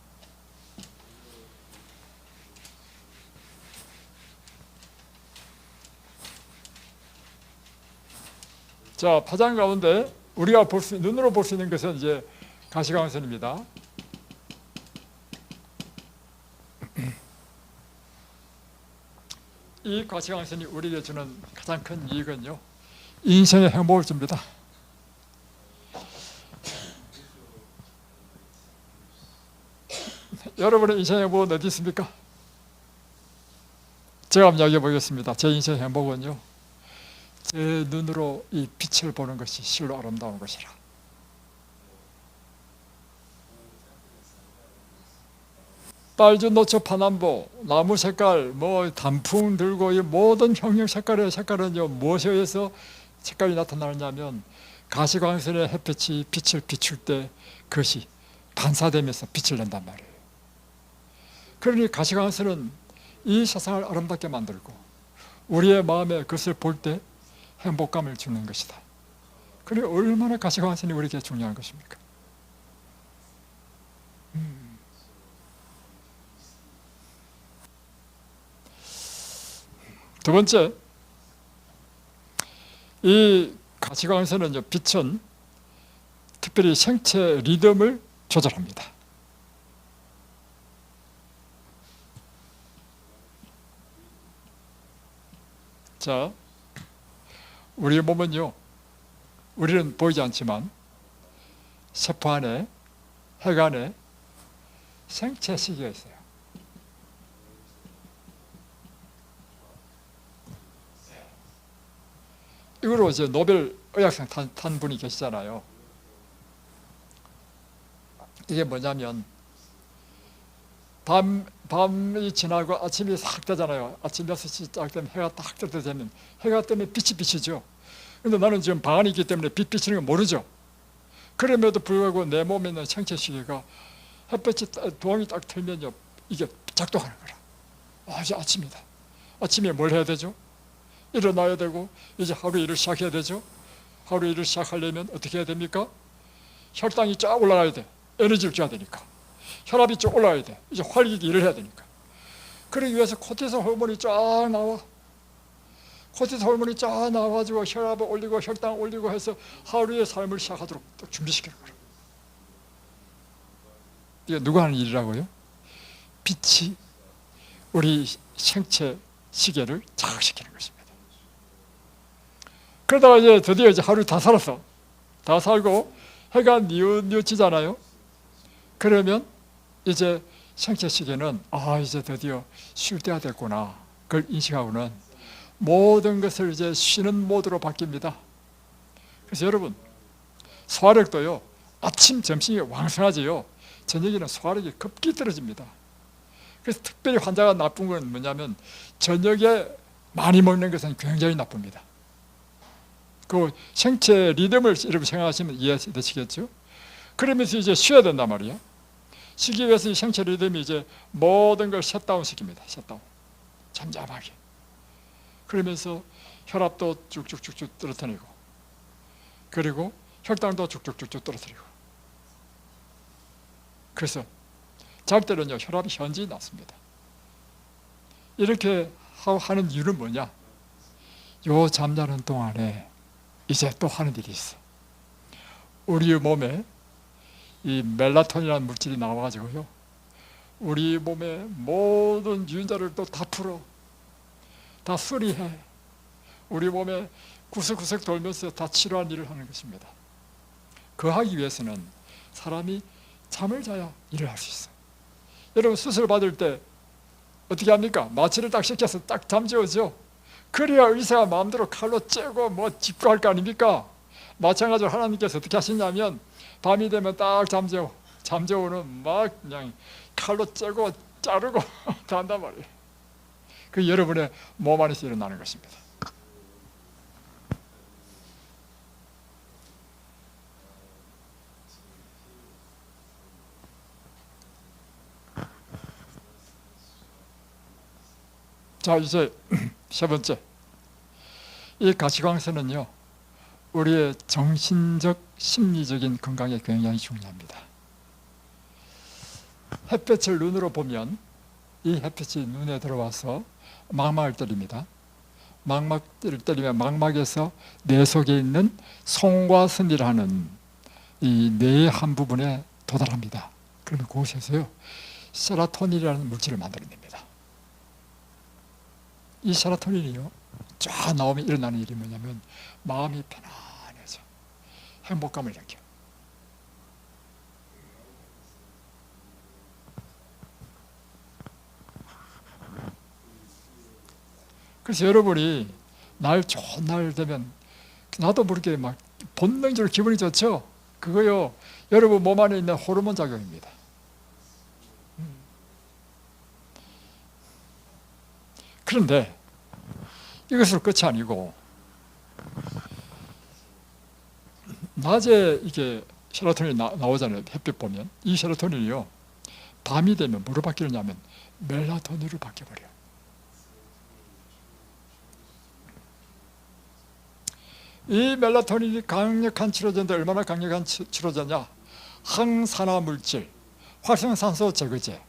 Speaker 1: 자, 파장 가운데 우리가 눈으로 볼 수 있는 것은 이제 가시광선입니다. 이 가시광선이 우리에게 주는 가장 큰 이익은요, 인생의 행복을 줍니다. 여러분의 인생의 행복은 어디 있습니까? 제가 한번 이야기해 보겠습니다. 제 인생의 행복은요, 제 눈으로 이 빛을 보는 것이 실로 아름다운 것이라. 빨주, 노초, 파남보, 나무 색깔, 뭐 단풍 들고 이 모든 형형 색깔의 색깔은요, 무엇에 의해서 색깔이 나타나느냐면 가시광선의 햇빛이 빛을 비출 때 그것이 반사되면서 빛을 낸단 말이에요. 그러니 가시광선은 이 세상을 아름답게 만들고 우리의 마음에 그것을 볼 때 행복감을 주는 것이다. 그래 얼마나 가시광선이 우리에게 중요한 것입니까? 두 번째, 이 가시광선은 빛은 특별히 생체 리듬을 조절합니다. 자, 우리 몸은요, 우리는 보이지 않지만 세포 안에, 혈 안에 생체 시계가 있어요. 이거로 이제 노벨 의학상 탄 분이 계시잖아요. 이게 뭐냐면 밤이 지나고 아침이 싹 되잖아요. 아침 6시 딱 되면 해가 딱 뜨면 해가 뜨면 빛이 비치죠. 근데 나는 지금 방 안에 있기 때문에 빛 비치는 걸 모르죠. 그럼에도 불구하고 내 몸에 있는 생체 시계가 햇볕이 동이 딱 틀면요, 이게 작동하는 거라. 아, 이제 아침이다. 아침에 뭘 해야 되죠? 일어나야 되고 이제 하루 일을 시작해야 되죠. 하루 일을 시작하려면 어떻게 해야 됩니까? 혈당이 쫙 올라가야 돼. 에너지를 줘야 되니까. 혈압이 쫙 올라가야 돼. 이제 활기게 일을 해야 되니까. 그러기 위해서 코티솔 호르몬이 쫙 나와. 코티솔 호르몬이 쫙 나와가지고 혈압을 올리고 혈당을 올리고 해서 하루의 삶을 시작하도록 준비시키는 거예요. 이게 누가 하는 일이라고요? 빛이 우리 생체 시계를 자극시키는 것입니다. 그러다가 이제 드디어 이제 하루 다 살았어. 다 살고 해가 뉘우치잖아요. 그러면 이제 생체 시계는 이제 드디어 쉴 때가 됐구나. 그걸 인식하고는 모든 것을 이제 쉬는 모드로 바뀝니다. 그래서 여러분, 소화력도요, 아침, 점심이 왕성하지요. 저녁에는 소화력이 급기 떨어집니다. 그래서 특별히 환자가 나쁜 건 뭐냐면 저녁에 많이 먹는 것은 굉장히 나쁩니다. 그 생체 리듬을 여러분 생각하시면 이해되시겠죠? 그러면서 이제 쉬어야 된단 말이에요. 쉬기 위해서 이 생체 리듬이 이제 모든 걸 셧다운 시킵니다. 셧다운. 잠잠하게. 그러면서 혈압도 쭉쭉쭉쭉 떨어뜨리고, 그리고 혈당도 쭉쭉쭉쭉 떨어뜨리고. 그래서 잘 때는요, 혈압이 현저히 낮습니다. 이렇게 하는 이유는 뭐냐? 요 잠자는 동안에 이제 또 하는 일이 있어. 우리 몸에 이 멜라토닌이라는 물질이 나와가지고요, 우리 몸의 모든 유전자를 또 다 풀어, 다 수리해. 우리 몸에 구석구석 돌면서 다 치료한 일을 하는 것입니다. 그 하기 위해서는 사람이 잠을 자야 일을 할 수 있어. 여러분, 수술 받을 때 어떻게 합니까? 마취를 딱 시켜서 딱 잠재우죠. 그래야 의사가 마음대로 칼로 째고 뭐 짚고 할 거 아닙니까? 마찬가지로 하나님께서 어떻게 하시냐면 밤이 되면 딱 잠재우는 막 그냥 칼로 째고 자르고 다 한단 말이에요. 그 여러분의 몸 안에서 일어나는 것입니다. 자, 이제 세 번째, 이 가시광선은요 우리의 정신적 심리적인 건강에 굉장히 중요합니다. 햇볕을 눈으로 보면 이 햇빛이 눈에 들어와서 망막을 때립니다. 망막을 때리면 망막에서 뇌 속에 있는 송과선이라는 이 뇌의 한 부분에 도달합니다. 그러면 그곳에서요 세로토닌이라는 물질을 만들어냅니다. 이 세로토닌이요 쫙 나오면 일어나는 일이 뭐냐면 마음이 편안해져 행복감을 느껴. 그래서 여러분이 날 좋은 날 되면 나도 모르게 막 본능적으로 기분이 좋죠. 그거요 여러분 몸 안에 있는 호르몬 작용입니다. 그런데 이것으로 끝이 아니고 낮에 이게 세로토닌이 나오잖아요. 햇빛 보면 이 세로토닌이요 밤이 되면 뭐로 바뀌느냐면 멜라토닌으로 바뀌어버려요. 이 멜라토닌이 강력한 치료제인데 얼마나 강력한 치료제냐? 항산화 물질, 활성산소 제거제,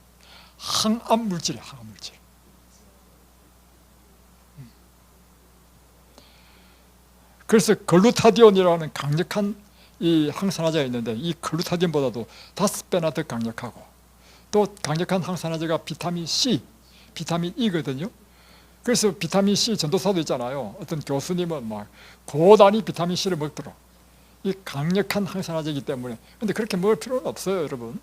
Speaker 1: 항암 물질이에요. 항암 물질. 그래서 글루타디온이라는 강력한 이 항산화제가 있는데 이 글루타디온보다도 5배나 더 강력하고 또 강력한 항산화제가 비타민 C, 비타민 E거든요. 그래서 비타민 C 전도사도 있잖아요. 어떤 교수님은 막 고단위 비타민 C를 먹도록 이 강력한 항산화제이기 때문에. 근데 그렇게 먹을 필요는 없어요, 여러분.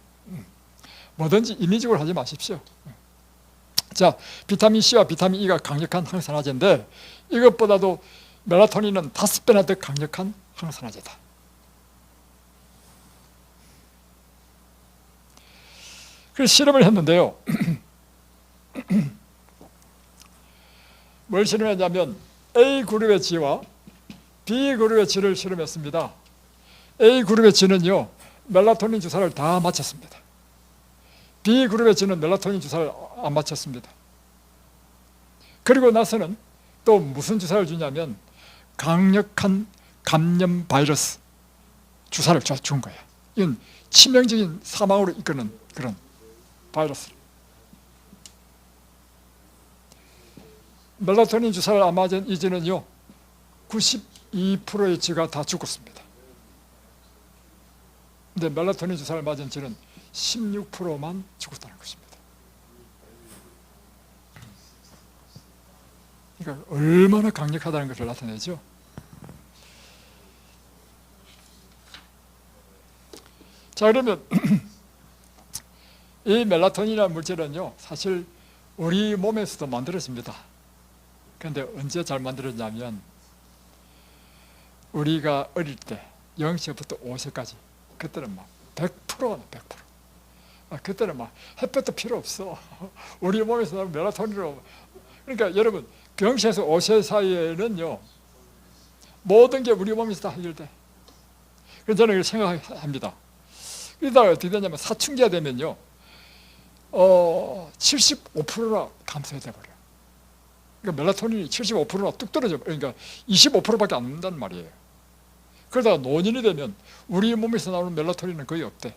Speaker 1: 뭐든지 임의적으로 하지 마십시오. 자, 비타민 C와 비타민 E가 강력한 항산화제인데 이것보다도 멜라토닌은 5배나 더 강력한 항산화제다. 그래서 실험을 했는데요. 뭘 실험했냐면 A그룹의 G와 B그룹의 G를 실험했습니다. A그룹의 G는요 멜라토닌 주사를 다 맞췄습니다. B그룹의 G는 멜라토닌 주사를 안 맞췄습니다. 그리고 나서는 또 무슨 주사를 주냐면 강력한 감염 바이러스 주사를 준 거예요. 이건 치명적인 사망으로 이끄는 그런 바이러스를. 멜라토닌 주사를 안 맞은 이제는요 92%의 쥐가 다 죽었습니다. 근데 멜라토닌 주사를 맞은 쥐는 16%만 죽었다는 것입니다. 그러니까 얼마나 강력하다는 것을 나타내죠. 자, 그러면 이 멜라토닌이라는 물질은요 사실 우리 몸에서도 만들어집니다. 그런데 언제 잘 만들어지냐면 우리가 어릴 때 0세부터 5세까지 그때는 막 100%는 100%. 그때는 막 햇볕도 필요 없어. 우리 몸에서 나오는 멜라토닌으로. 그러니까 여러분 0세에서 5세 사이에는요 모든 게 우리 몸에서 다 해결돼. 그래서 저는 이렇게 생각합니다. 이러다가 어떻게 되냐면 사춘기가 되면요 75%나 감소해 버려요. 그러니까 멜라토닌이 75%나 뚝 떨어져. 그러니까 25%밖에 안 된단 말이에요. 그러다가 노년이 되면 우리 몸에서 나오는 멜라토닌은 거의 없대.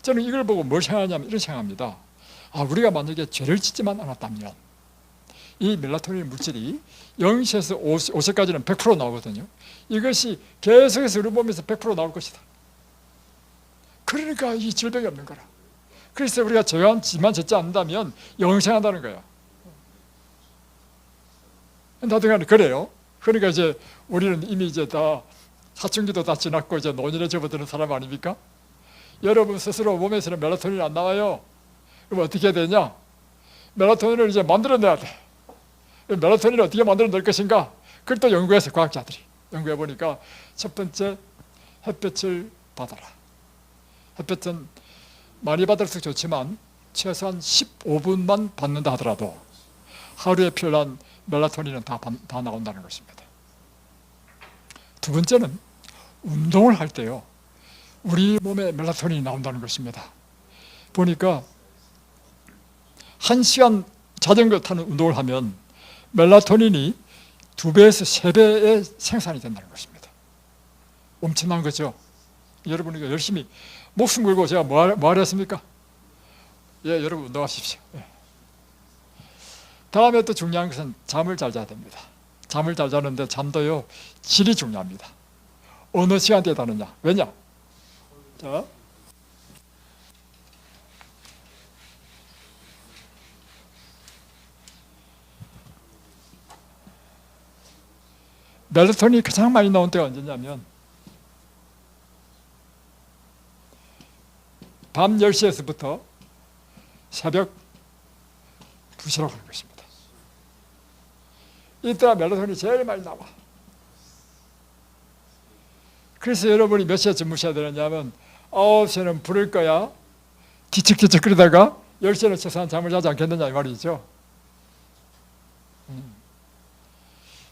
Speaker 1: 저는 이걸 보고 뭘 생각하냐면 이런 생각합니다. 우리가 만약에 죄를 짓지만 않았다면 이 멜라토닌 물질이 0세에서 5세까지는 100% 나오거든요. 이것이 계속해서 우리 몸에서 100% 나올 것이다. 그러니까 이 질병이 없는 거라. 그래서 우리가 죄만 짓지 않는다면 영생한다는 거야. 나도 그래요. 그러니까 이제 우리는 이미 이제 다 사춘기도 다 지났고 이제 노년에 접어드는 사람 아닙니까? 여러분 스스로 몸에서는 멜라토닌이 안 나와요. 그럼 어떻게 해야 되냐? 멜라토닌을 이제 만들어내야 돼. 멜라토닌을 어떻게 만들어낼 것인가? 그걸 또 연구해서 과학자들이 연구해 보니까 첫 번째 햇볕을 받아라. 햇볕은 많이 받을수록 좋지만 최소한 15분만 받는다 하더라도 하루에 필요한 멜라토닌은 다 나온다는 것입니다. 두 번째는 운동을 할 때요, 우리 몸에 멜라토닌이 나온다는 것입니다. 보니까 1시간 자전거 타는 운동을 하면 멜라토닌이 2배에서 3배의 생산이 된다는 것입니다. 엄청난 거죠. 여러분 이거 열심히 목숨 걸고 제가 뭐 하려 했습니까? 예, 여러분 운동하십시오. 예. 다음에 또 중요한 것은 잠을 잘 자야 됩니다. 잠을 잘 자는데 잠도요, 질이 중요합니다. 어느 시간대에 자느냐. 왜냐? 자, 멜라토닌이 가장 많이 나온 때가 언제냐면 밤 10시에서부터 새벽 2시라고 하는 것입니다. 이때가 멜라토닌이 제일 많이 나와. 그래서 여러분이 몇 시에 주무셔야 되느냐면 9시에는 부를 거야. 뒤척뒤척 그러다가 10시에는 최소한 잠을 자지 않겠느냐 이 말이죠.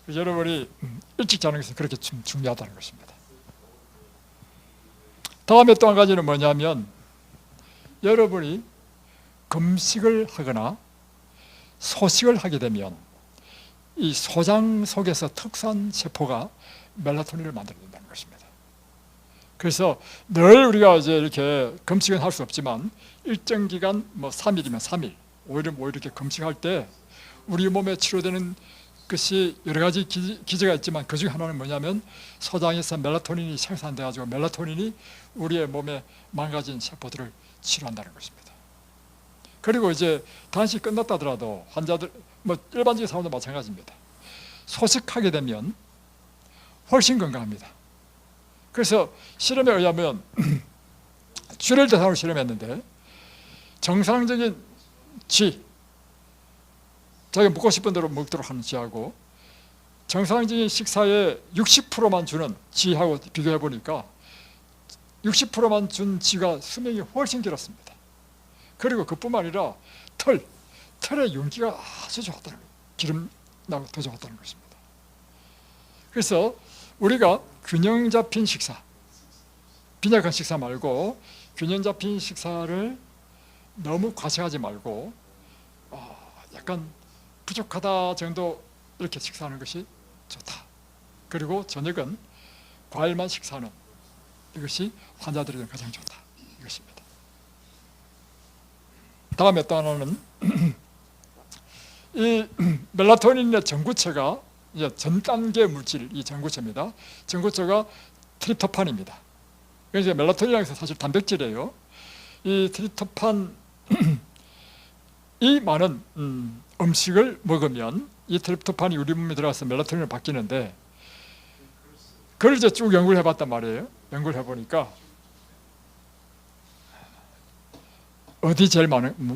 Speaker 1: 그래서 여러분이 일찍 자는 것은 그렇게 중요하다는 것입니다. 다음에 또 한 가지는 뭐냐면 여러분이 금식을 하거나 소식을 하게 되면 이 소장 속에서 특수한 세포가 멜라토닌을 만들어낸다는 것입니다. 그래서 늘 우리가 이제 이렇게 금식은 할 수 없지만 일정 기간 뭐 3일이면 3일, 5일이면 5일 이렇게 금식할 때 우리 몸에 치료되는 것이 여러 가지 기제가 있지만 그 중에 하나는 뭐냐면 소장에서 멜라토닌이 생산돼 가지고 멜라토닌이 우리의 몸에 망가진 세포들을 치료한다는 것입니다. 그리고 이제 단식 끝났다 하더라도 환자들, 뭐 일반적인 사람도 마찬가지입니다. 소식하게 되면 훨씬 건강합니다. 그래서 실험에 의하면 쥐를 대상으로 실험했는데 정상적인 쥐, 자기가 먹고 싶은 대로 먹도록 하는 쥐하고 정상적인 식사에 60%만 주는 쥐하고 비교해 보니까 60%만 준 쥐가 수명이 훨씬 길었습니다. 그리고 그뿐만 아니라 털의 윤기가 아주 좋았다는 거예요. 기름 나고 더 좋았다는 것입니다. 그래서 우리가 균형 잡힌 식사, 빈약한 식사 말고 균형 잡힌 식사를 너무 과식하지 말고 약간 부족하다 정도 이렇게 식사하는 것이 좋다. 그리고 저녁은 과일만 식사하는 이것이 환자들에게 가장 좋다. 이것입니다. 다음에 또 하나는 이 멜라토닌의 전구체가 이제 전 단계 물질, 이 전구체입니다. 전구체가 트립토판입니다. 그래서 멜라토닌이라는 것은 사실 단백질이에요. 이 트립토판 이 많은 음식을 먹으면 이 트립토판이 우리 몸에 들어가서 멜라토닌으로 바뀌는데 그걸 이제 쭉 연구를 해봤단 말이에요. 연구를 해보니까 어디 제일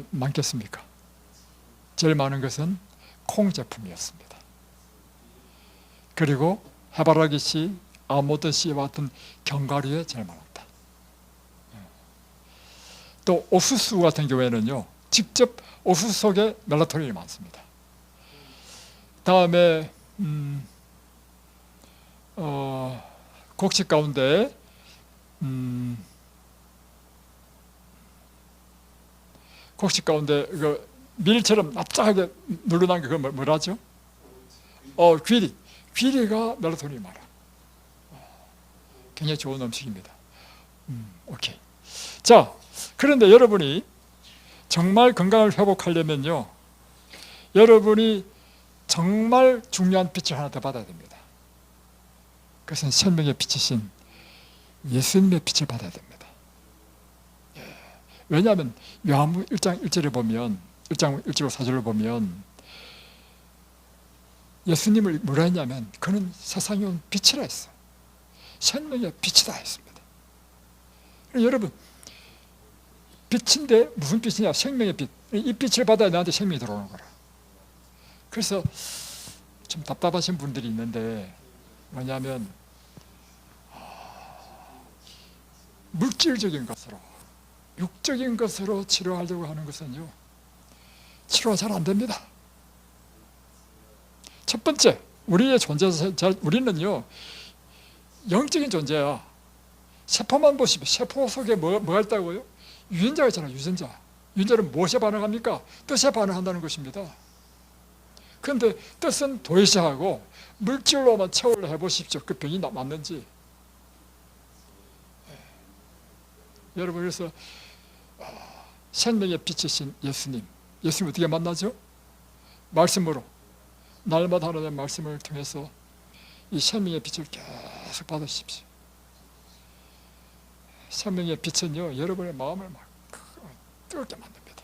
Speaker 1: 많겠습니까? 제일 많은 것은 콩 제품이었습니다. 그리고 해바라기 씨, 아모드 씨와 같은 견과류에 제일 많았다. 또 옥수수 같은 경우에는요, 직접 옥수수 속에 멜라토닌이 많습니다. 다음에 곡식 가운데 곡식 가운데 그 밀처럼 납작하게 누르난 게 그걸 뭐라죠? 귀리가 멜라토닌이 많아. 굉장히 좋은 음식입니다. 오케이. 자, 그런데 여러분이 정말 건강을 회복하려면요, 여러분이 정말 중요한 빛을 하나 더 받아야 됩니다. 그것은 생명의 빛이신 예수님의 빛을 받아야 됩니다. 왜냐하면 요한복음 1장 1절에 보면 1장 1절 4절을 보면 예수님을 뭐라 했냐면 그는 세상에 온 빛이라 했어요. 생명의 빛이다 했습니다. 여러분, 빛인데 무슨 빛이냐? 생명의 빛. 이 빛을 받아야 나한테 생명이 들어오는 거라. 그래서 좀 답답하신 분들이 있는데 뭐냐면 물질적인 것으로 육적인 것으로 치료하려고 하는 것은요, 치료가 잘 안 됩니다. 첫 번째, 우리의 존재, 우리는요 영적인 존재야. 세포만 보시면 세포 속에 뭐가 있다고요? 유전자가 있잖아요. 유전자는 무엇에 반응합니까? 뜻에 반응한다는 것입니다. 그런데 뜻은 도외시하고 물질로만 체험을 해보십시오. 그 병이 맞는지. 여러분, 그래서 생명의 빛이신 예수님 어떻게 만나죠? 말씀으로, 날마다 하나님의 말씀을 통해서 이 생명의 빛을 계속 받으십시오. 생명의 빛은요, 여러분의 마음을 막 뜨겁게 만듭니다.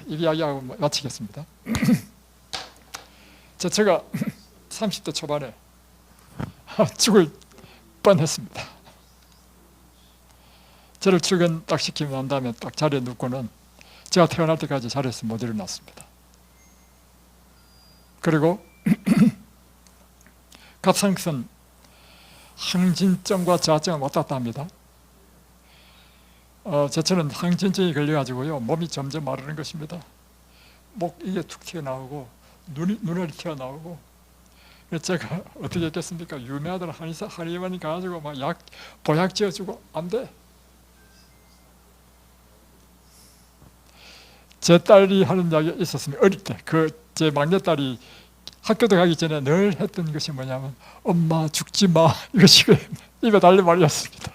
Speaker 1: 이 이야기하고 마치겠습니다. 제가 30대 초반에 죽을 뻔했습니다. 저를 출근 딱 시키고 난 다음에 딱 자리에 눕고는 제가 태어날 때까지 자리에서 못 일어났습니다. 그리고 갑상선 항진증과 저하증을 왔다 갔다 합니다. 제처는 항진증이 걸려가지고요, 몸이 점점 마르는 것입니다. 목 이게 툭 튀어나오고 눈알이 튀어나오고. 제가 어떻게 했겠습니까? 유명하던 한의원이 가가지고 막 보약 지어주고 안 돼. 제 딸이 하는 이야기가 있었습니다. 어릴 때 제 막내딸이 학교도 가기 전에 늘 했던 것이 뭐냐면, 엄마 죽지 마, 이것이 입에 달린 말이었습니다.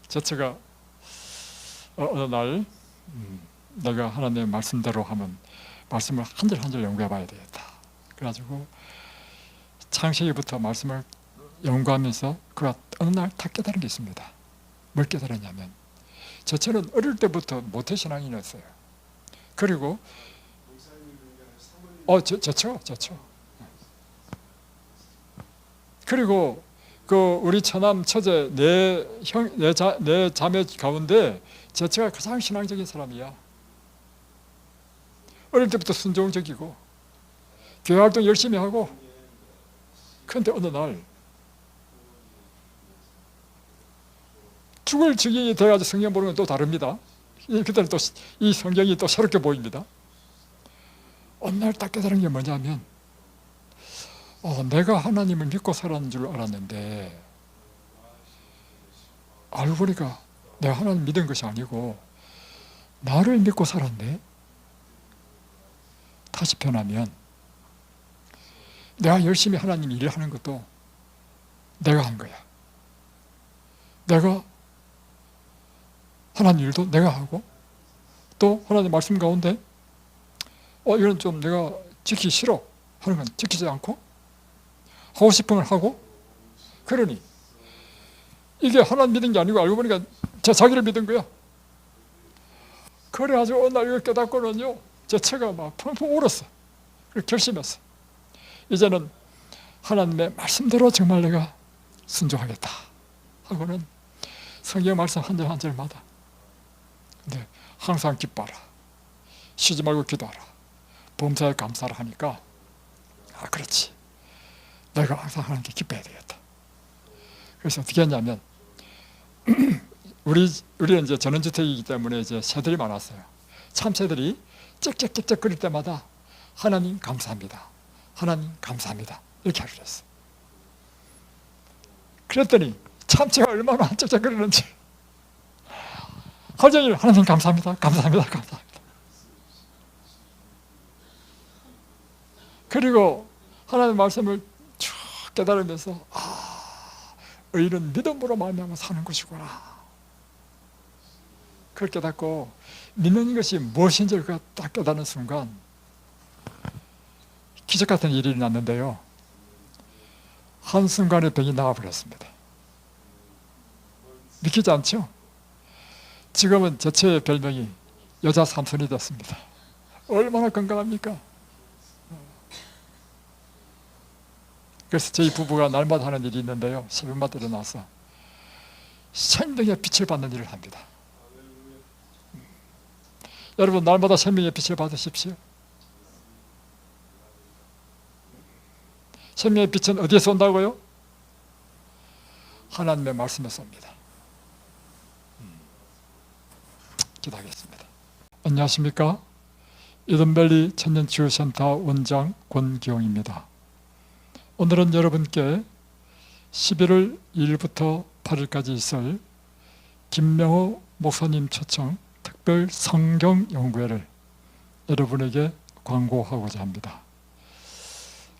Speaker 1: 제가 어느 날 내가 하나님의 말씀대로 하면 말씀을 한 절 한 절 연구해 봐야 되겠다. 그래가지고 창세기부터 말씀을 연구하면서 그가 어느 날 다 깨달은 게 있습니다. 뭘 깨달았냐면, 저처럼 어릴 때부터 모태신앙이었어요. 그리고 저쵸. 그리고 우리 처남 처제 내 자매 가운데 제가 가장 신앙적인 사람이야. 어릴 때부터 순종적이고 교회 활동 열심히 하고. 그런데 어느 날 죽을 지경이 돼가지고 성경 보는 건 또 다릅니다. 그때는 또 이 성경이 또 새롭게 보입니다. 어느 날 딱 깨달은 게 뭐냐면, 내가 하나님을 믿고 살았는 줄 알았는데 알고 보니까 내가 하나님 믿은 것이 아니고 나를 믿고 살았네. 다시 변하면 내가 열심히 하나님 일을 하는 것도 내가 한 거야. 내가 하나님 일도 내가 하고, 또 하나님 말씀 가운데 이건 좀 내가 지키기 싫어 하는 건 지키지 않고 하고 싶은 걸 하고. 그러니 이게 하나님 믿은 게 아니고 알고 보니까 자기를 믿은 거야. 그래가지고 어느 날 이걸 깨닫고는요, 제 체가 막 펑펑 울었어. 그래서 결심했어. 이제는 하나님의 말씀대로 정말 내가 순종하겠다 하고는 성경 말씀 한 절 한 절마다 근데 항상 기뻐하라, 쉬지 말고 기도하라, 범사에 감사를 하니까, 그렇지, 내가 항상 하나님께 기뻐해야 되겠다. 그래서 어떻게 했냐면 우리는 이제 전원주택이기 때문에 이제 새들이 많았어요. 참새들이 짹짹짹짹 거릴 때마다 하나님 감사합니다, 하나님 감사합니다, 이렇게 하기로 했어. 그랬더니 참새가 얼마나 짹짹거리는지 하루 종일 하나님 감사합니다, 감사합니다, 감사합니다. 그리고 하나님의 말씀을 쭉 깨달으면서 의인은 믿음으로 말미암아 사는 것이구나. 그걸 깨닫고 믿는 것이 무엇인지를 딱 깨닫는 순간 기적 같은 일이 났는데요, 한순간에 병이 나와버렸습니다. 믿기지 않죠? 지금은 제 별명이 여자 삼손이 됐습니다. 얼마나 건강합니까? 그래서 저희 부부가 날마다 하는 일이 있는데요, 새벽마다 일어나서 생명의 빛을 받는 일을 합니다. 여러분, 날마다 생명의 빛을 받으십시오. 생명의 빛은 어디에서 온다고요? 하나님의 말씀에서 옵니다. 기도하겠습니다. 안녕하십니까? 이든밸리 천년치유센터 원장 권기용입니다. 오늘은 여러분께 11월 2일부터 8일까지 있을 김명호 목사님 초청 특별 성경 연구회를 여러분에게 광고하고자 합니다.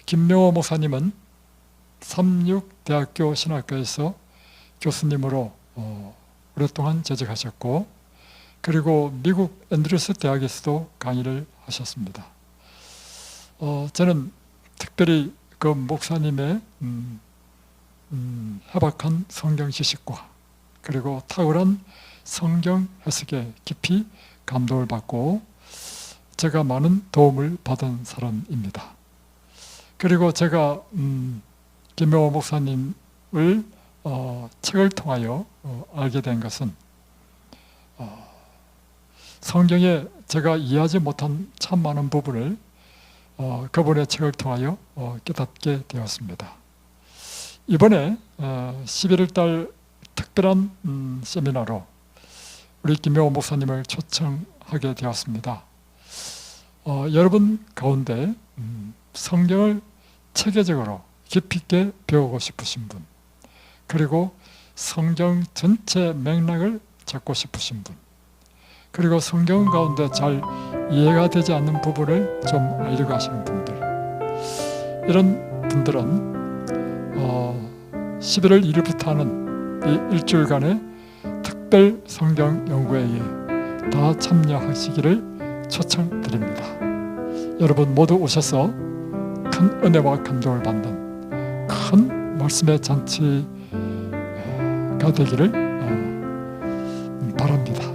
Speaker 1: 김명호 목사님은 삼육대학교 신학과에서 교수님으로 오랫동안 재직하셨고, 그리고 미국 앤드루스 대학에서도 강의를 하셨습니다. 저는 특별히 그 목사님의 해박한 성경 지식과 그리고 탁월한 성경 해석에 깊이 감동을 받고 제가 많은 도움을 받은 사람입니다. 그리고 제가 김명호 목사님을 책을 통하여 알게 된 것은 성경에 제가 이해하지 못한 참 많은 부분을 그분의 책을 통하여 깨닫게 되었습니다. 이번에 11월 달 특별한 세미나로 우리 김명호 목사님을 초청하게 되었습니다. 여러분 가운데 성경을 체계적으로 깊이 있게 배우고 싶으신 분, 그리고 성경 전체 맥락을 잡고 싶으신 분, 그리고 성경 가운데 잘 이해가 되지 않는 부분을 좀 알려고 하시는 분들, 이런 분들은 11월 1일부터 하는 이 일주일간의 특별 성경 연구회에 다 참여하시기를 초청드립니다. 여러분 모두 오셔서 큰 은혜와 감동을 받는 큰 말씀의 잔치가 되기를 바랍니다.